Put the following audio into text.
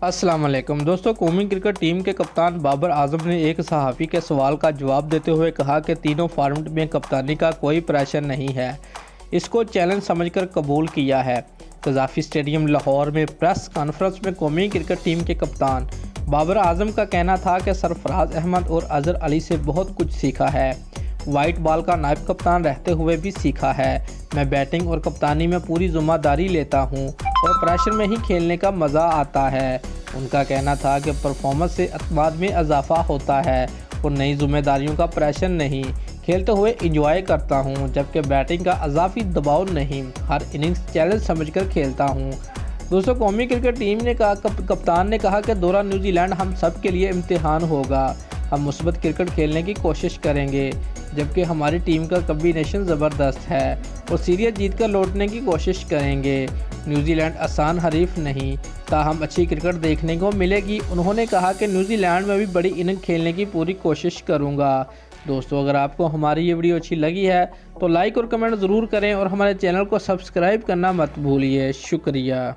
अस्सलाम वालेकुम दोस्तों। कौमी क्रिकेट टीम के कप्तान बाबर आजम ने एक सहाफ़ी के सवाल का जवाब देते हुए कहा कि तीनों फॉर्मेट में कप्तानी का कोई प्रेशर नहीं है, इसको चैलेंज समझकर कबूल किया है। कज़ाफ़ी स्टेडियम लाहौर में प्रेस कॉन्फ्रेंस में कौमी क्रिकेट टीम के कप्तान बाबर आजम का कहना था कि सरफराज अहमद और अजहर अली से बहुत कुछ सीखा है, वाइट बॉल का नायब कप्तान रहते हुए भी सीखा है। मैं बैटिंग और कप्तानी में पूरी ज़िम्मेदारी लेता हूं और प्रेशर में ही खेलने का मज़ा आता है। उनका कहना था कि परफॉर्मेंस से अतमाद में इजाफा होता है और नई जिम्मेदारियों का प्रेशर नहीं, खेलते हुए इंजॉय करता हूं, जबकि बैटिंग का इजाफी दबाव नहीं, हर इनिंग्स चैलेंज समझकर खेलता हूं। दोस्तों, कौमी क्रिकेट टीम ने कप्तान ने कहा कि दौरा न्यूजीलैंड हम सब के लिए इम्तिहान होगा। हम मुस्बत क्रिकेट खेलने की कोशिश करेंगे, जबकि हमारी टीम का कॉम्बिनेशन ज़बरदस्त है और सीरीज जीत कर लौटने की कोशिश करेंगे। न्यूजीलैंड आसान हरीफ नहीं, ताहम अच्छी क्रिकेट देखने को मिलेगी। उन्होंने कहा कि न्यूजीलैंड में भी बड़ी इनिंग खेलने की पूरी कोशिश करूंगा। दोस्तों, अगर आपको हमारी ये वीडियो अच्छी लगी है तो लाइक और कमेंट ज़रूर करें और हमारे चैनल को सब्सक्राइब करना मत भूलिए। शुक्रिया।